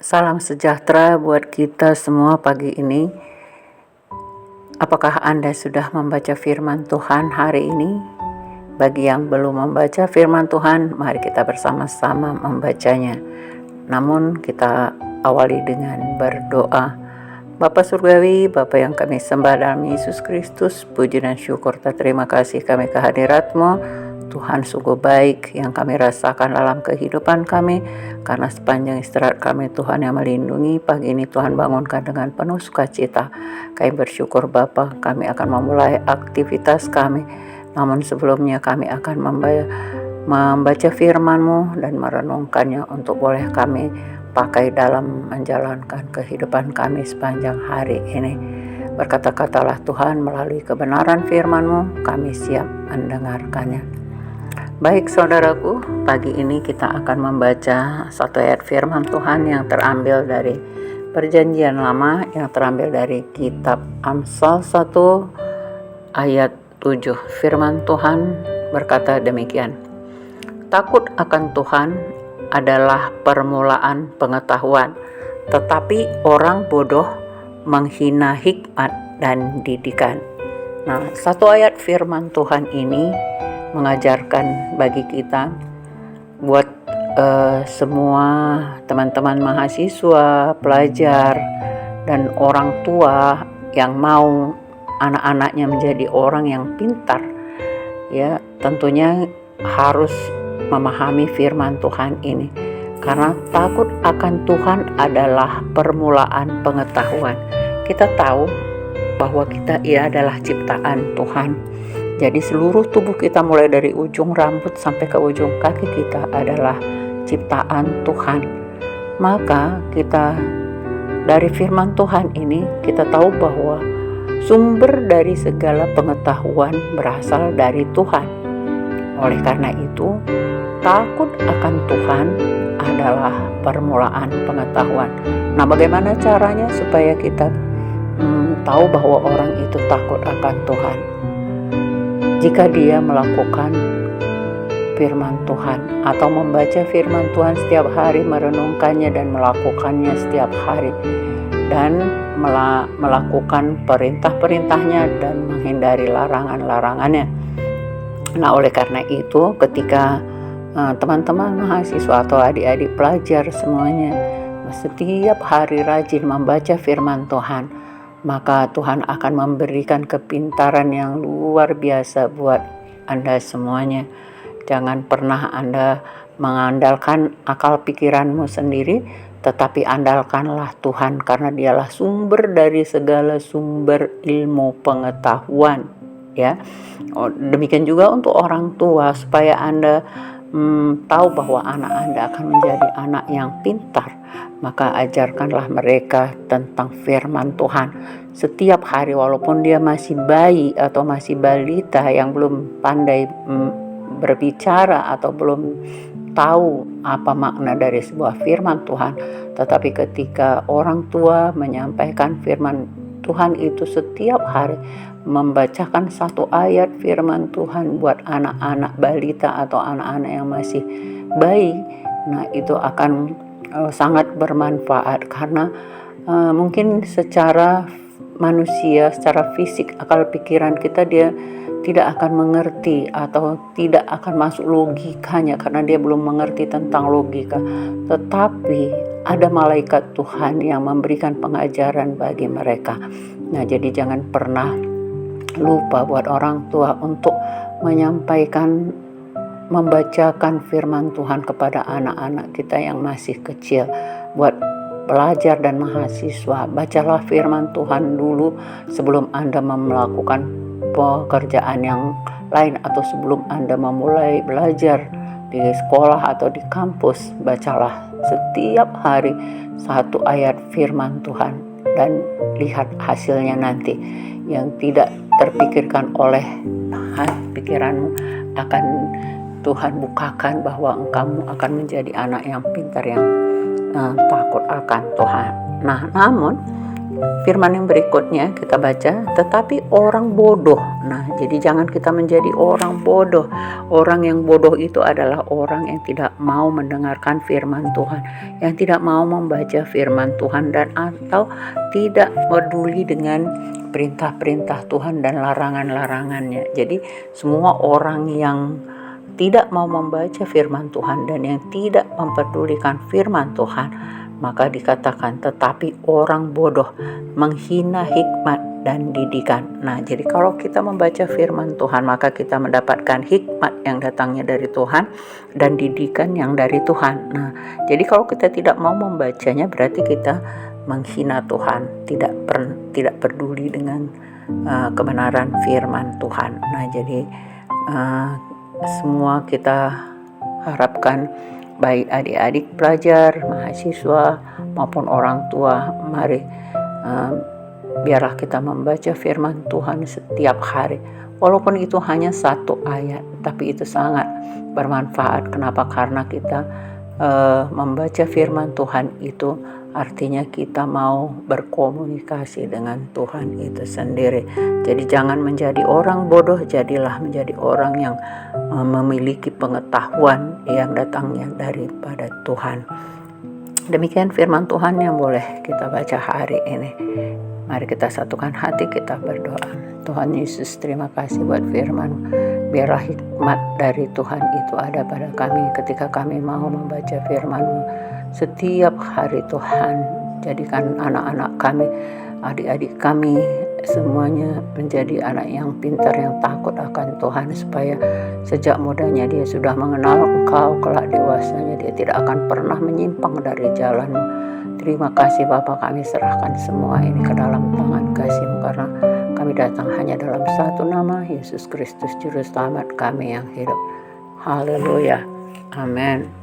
Salam sejahtera buat kita semua pagi ini. Apakah Anda sudah membaca firman Tuhan hari ini? Bagi yang belum membaca firman Tuhan, mari kita bersama-sama membacanya. Namun kita awali dengan berdoa. Bapa Surgawi, Bapa yang kami sembah dalam Yesus Kristus, puji dan syukur terima kasih kami kehadirat-Mu. Tuhan sungguh baik yang kami rasakan dalam kehidupan kami, karena sepanjang istirahat kami Tuhan yang melindungi. Pagi ini Tuhan bangunkan dengan penuh sukacita. Kami bersyukur Bapa, kami akan memulai aktivitas kami. Namun sebelumnya kami akan membaca firman-Mu dan merenungkannya untuk boleh kami pakai dalam menjalankan kehidupan kami sepanjang hari ini. Berkata-katalah Tuhan melalui kebenaran firman-Mu, kami siap mendengarkannya. Baik saudaraku, pagi ini kita akan membaca satu ayat firman Tuhan yang terambil dari Perjanjian Lama, yang terambil dari kitab Amsal 1 ayat 7. Firman Tuhan berkata demikian: Takut akan Tuhan adalah permulaan pengetahuan, tetapi orang bodoh menghina hikmat dan didikan. Nah, satu ayat firman Tuhan ini mengajarkan bagi kita buat semua teman-teman mahasiswa, pelajar, dan orang tua yang mau anak-anaknya menjadi orang yang pintar, ya tentunya harus memahami firman Tuhan ini, karena takut akan Tuhan adalah permulaan pengetahuan. Kita tahu bahwa kita adalah ciptaan Tuhan. Jadi seluruh tubuh kita mulai dari ujung rambut sampai ke ujung kaki kita adalah ciptaan Tuhan. Maka kita dari firman Tuhan ini kita tahu bahwa sumber dari segala pengetahuan berasal dari Tuhan. Oleh karena itu, takut akan Tuhan adalah permulaan pengetahuan. Nah, bagaimana caranya supaya kita tahu bahwa orang itu takut akan Tuhan? Jika dia melakukan firman Tuhan atau membaca firman Tuhan setiap hari, merenungkannya dan melakukannya setiap hari, dan melakukan perintah-perintahnya dan menghindari larangan-larangannya. Nah, oleh karena itu ketika teman-teman mahasiswa atau adik-adik pelajar semuanya setiap hari rajin membaca firman Tuhan, maka Tuhan akan memberikan kepintaran yang luar biasa buat Anda semuanya. Jangan pernah Anda mengandalkan akal pikiranmu sendiri, tetapi andalkanlah Tuhan, karena dialah sumber dari segala sumber ilmu pengetahuan. Ya, demikian juga untuk orang tua, supaya Anda tahu bahwa anak Anda akan menjadi anak yang pintar, maka ajarkanlah mereka tentang firman Tuhan setiap hari, walaupun dia masih bayi atau masih balita yang belum pandai berbicara atau belum tahu apa makna dari sebuah firman Tuhan. Tetapi ketika orang tua menyampaikan firman Tuhan itu setiap hari, membacakan satu ayat firman Tuhan buat anak-anak balita atau anak-anak yang masih bayi, nah itu akan sangat bermanfaat, karena mungkin secara manusia, secara fisik, akal pikiran kita dia tidak akan mengerti atau tidak akan masuk logikanya karena dia belum mengerti tentang logika. Tetapi ada malaikat Tuhan yang memberikan pengajaran bagi mereka. Nah, jadi jangan pernah lupa buat orang tua untuk menyampaikan, membacakan firman Tuhan kepada anak-anak kita yang masih kecil. Buat pelajar dan mahasiswa, bacalah firman Tuhan dulu sebelum Anda melakukan pekerjaan yang lain, atau sebelum Anda memulai belajar di sekolah atau di kampus. Bacalah setiap hari satu ayat firman Tuhan dan lihat hasilnya nanti. Yang tidak terpikirkan oleh pikiranmu akan Tuhan bukakan, bahwa kamu akan menjadi anak yang pintar, yang takut akan Tuhan. Nah, namun firman yang berikutnya kita baca, tetapi orang bodoh. Nah, jadi jangan kita menjadi orang bodoh. Orang yang bodoh itu adalah orang yang tidak mau mendengarkan firman Tuhan, yang tidak mau membaca firman Tuhan, dan atau tidak peduli dengan perintah-perintah Tuhan dan larangan-larangannya. Jadi semua orang yang tidak mau membaca firman Tuhan dan yang tidak mempedulikan firman Tuhan, maka dikatakan tetapi orang bodoh menghina hikmat dan didikan. Nah, jadi kalau kita membaca firman Tuhan, maka kita mendapatkan hikmat yang datangnya dari Tuhan dan didikan yang dari Tuhan. Nah, jadi kalau kita tidak mau membacanya, berarti kita menghina Tuhan, tidak peduli dengan kebenaran firman Tuhan. Nah, jadi semua kita harapkan, baik adik-adik pelajar, mahasiswa maupun orang tua, mari biarlah kita membaca firman Tuhan setiap hari. Walaupun itu hanya satu ayat, tapi itu sangat bermanfaat. Kenapa? Karena kita membaca firman Tuhan itu artinya kita mau berkomunikasi dengan Tuhan itu sendiri. Jadi jangan menjadi orang bodoh, jadilah menjadi orang yang memiliki pengetahuan yang datangnya daripada Tuhan. Demikian firman Tuhan yang boleh kita baca hari ini. Mari kita satukan hati, kita berdoa. Tuhan Yesus, terima kasih buat firman. Biarlah hikmat dari Tuhan itu ada pada kami ketika kami mau membaca firman-Mu setiap hari. Tuhan, jadikan anak-anak kami, adik-adik kami semuanya menjadi anak yang pintar, yang takut akan Tuhan, supaya sejak mudanya dia sudah mengenal Engkau, kelak dewasanya dia tidak akan pernah menyimpang dari jalan-Mu. Terima kasih Bapa, kami serahkan semua ini ke dalam tangan kasih-Mu, karena kami datang hanya dalam satu nama, Yesus Kristus Juru Selamat kami yang hidup. Haleluya. Amin.